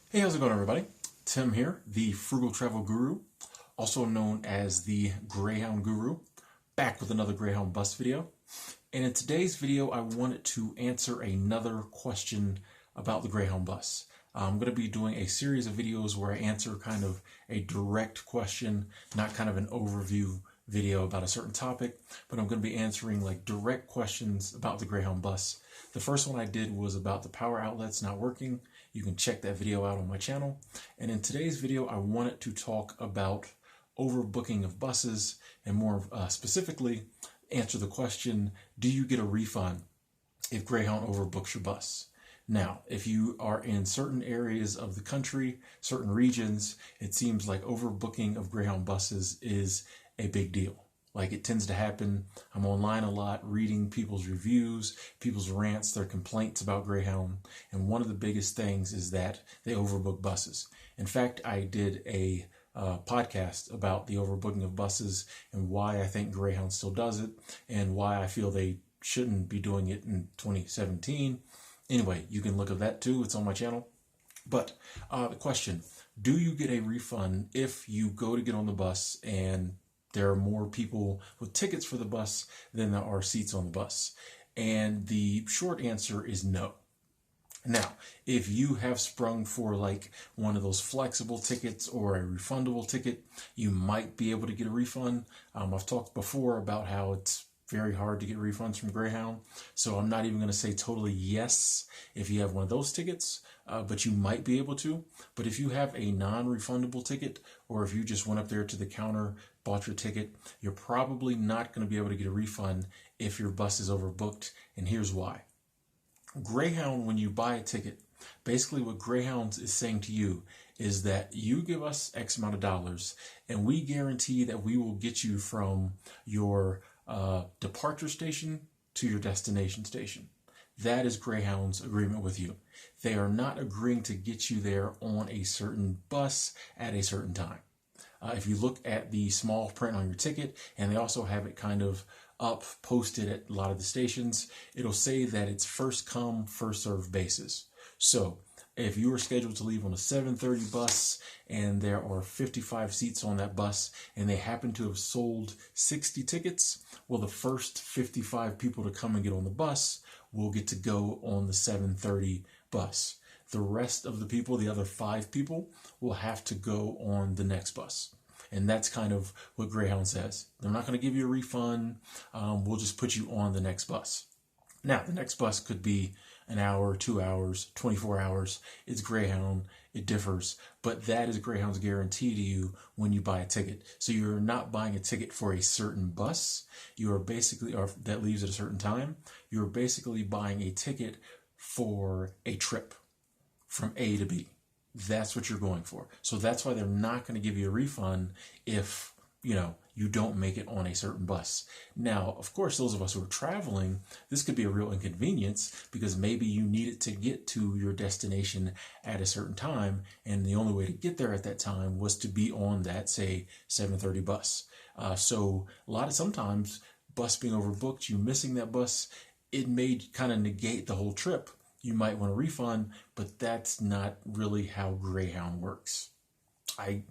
Hey, how's it going, everybody? Tim here, the Frugal Travel Guru, also known as the Greyhound Guru, back with another Greyhound bus video. And in today's video, I wanted to answer another question about the Greyhound bus. I'm going to be doing a series of videos where I answer kind of a direct question, not kind of an overview video about a certain topic, but I'm going to be answering like direct questions about the Greyhound bus. The first one I did was about the power outlets not working. You can check that video out on my channel. And in today's video, I wanted to talk about overbooking of buses and more specifically answer the question, do you get a refund if Greyhound overbooks your bus? Now, if you are in certain areas of the country, certain regions, it seems like overbooking of Greyhound buses is a big deal. Like it tends to happen. I'm online a lot reading people's reviews, people's rants, their complaints about Greyhound. And one of the biggest things is that they overbook buses. In fact, I did a podcast about the overbooking of buses and why I think Greyhound still does it and why I feel they shouldn't be doing it in 2017. Anyway, you can look at that too. It's on my channel. But the question, do you get a refund if you go to get on the bus and there are more people with tickets for the bus than there are seats on the bus? And the short answer is no. Now, if you have sprung for like one of those flexible tickets or a refundable ticket, you might be able to get a refund. I've talked before about how it's very hard to get refunds from Greyhound. So I'm not even going to say totally yes if you have one of those tickets, but you might be able to. But if you have a non-refundable ticket, or if you just went up there to the counter, bought your ticket, you're probably not going to be able to get a refund if your bus is overbooked. And here's why. Greyhound, when you buy a ticket, basically what Greyhound is saying to you is that you give us X amount of dollars and we guarantee that we will get you from your departure station to your destination station. That is Greyhound's agreement with you. They are not agreeing to get you there on a certain bus at a certain time. If you look at the small print on your ticket, and they also have it kind of up posted at a lot of the stations, it'll say that it's first come, first served basis. So if you are scheduled to leave on a 7:30 bus and there are 55 seats on that bus and they happen to have sold 60 tickets, well, the first 55 people to come and get on the bus will get to go on the 7:30 bus. The rest of the people, the other 5 people, will have to go on the next bus. And that's kind of what Greyhound says. They're not going to give you a refund. We'll just put you on the next bus. Now, the next bus could be an hour, 2 hours, 24 hours. It's Greyhound. It differs. But that is Greyhound's guarantee to you when you buy a ticket. So you're not buying a ticket for a certain bus. You are basically, or that leaves at a certain time. You're basically buying a ticket for a trip from A to B. That's what you're going for. So that's why they're not going to give you a refund if, you don't make it on a certain bus. Now, of course, those of us who are traveling, this could be a real inconvenience because maybe you need it to get to your destination at a certain time. And the only way to get there at that time was to be on that, say, 7:30 bus. So sometimes bus being overbooked, you missing that bus, it may kind of negate the whole trip. You might want a refund, but that's not really how Greyhound works. I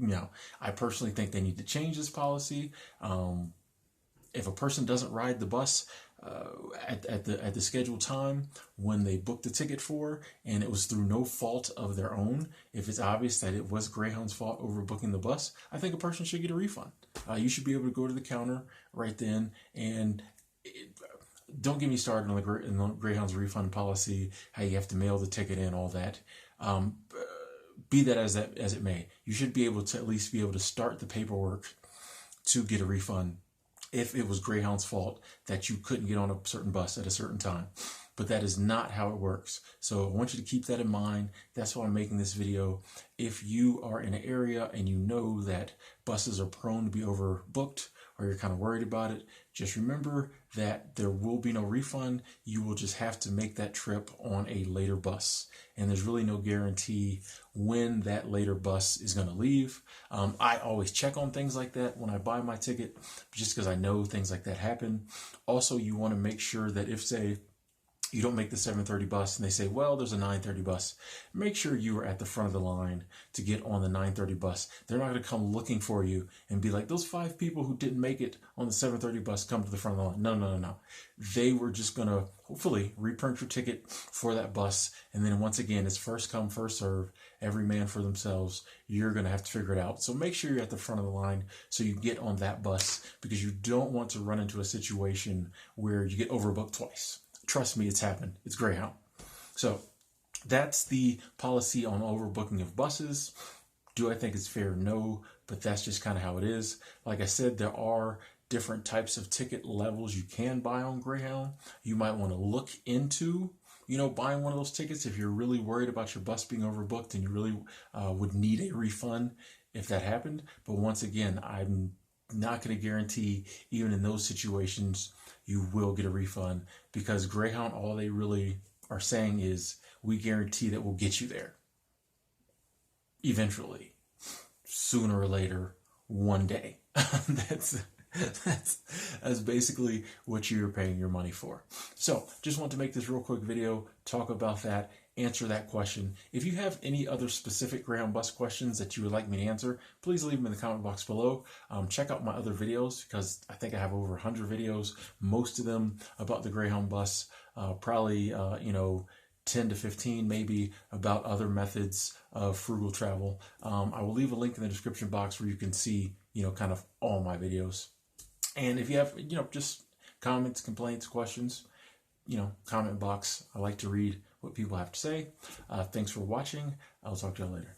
personally think they need to change this policy. If a person doesn't ride the bus at the scheduled time when they booked the ticket for, and it was through no fault of their own, if it's obvious that it was Greyhound's fault overbooking the bus, I think a person should get a refund. You should be able to go to the counter right then and don't get me started on the Greyhound's refund policy, how you have to mail the ticket in, all that. Be that as it may, you should be able to at least be able to start the paperwork to get a refund if it was Greyhound's fault that you couldn't get on a certain bus at a certain time. But that is not how it works. So I want you to keep that in mind. That's why I'm making this video. If you are in an area and you know that buses are prone to be overbooked, or you're kind of worried about it, just remember that there will be no refund. You will just have to make that trip on a later bus. And there's really no guarantee when that later bus is going to leave. I always check on things like that when I buy my ticket, just because I know things like that happen. Also, you want to make sure that if, say, you don't make the 7:30 bus and they say, well, there's a 9:30 bus. Make sure you are at the front of the line to get on the 9:30 bus. They're not going to come looking for you and be like, those 5 people who didn't make it on the 7:30 bus, come to the front of the line. No, no, no, no. They were just going to hopefully reprint your ticket for that bus. And then once again, it's first come, first serve, every man for themselves. You're going to have to figure it out. So make sure you're at the front of the line so you get on that bus, because you don't want to run into a situation where you get overbooked twice. Trust me, it's happened. It's Greyhound. So that's the policy on overbooking of buses. Do I think it's fair? No, but that's just kind of how it is. Like I said, there are different types of ticket levels you can buy on Greyhound. You might want to look into, buying one of those tickets if you're really worried about your bus being overbooked and you really would need a refund if that happened. But once again, I'm not going to guarantee, even in those situations, you will get a refund, because Greyhound, all they really are saying is, we guarantee that we'll get you there eventually, sooner or later, one day. That's basically what you're paying your money for. So just want to make this real quick video, talk about that, answer that question. If you have any other specific Greyhound bus questions that you would like me to answer, please leave them in the comment box below. Check out my other videos, because I think I have over 100 videos, most of them about the Greyhound bus, probably 10 to 15 maybe about other methods of frugal travel. I will leave a link in the description box where you can see kind of all my videos. And if you have just comments, complaints, questions, comment box. I like to read what people have to say. Thanks for watching. I'll talk to you later.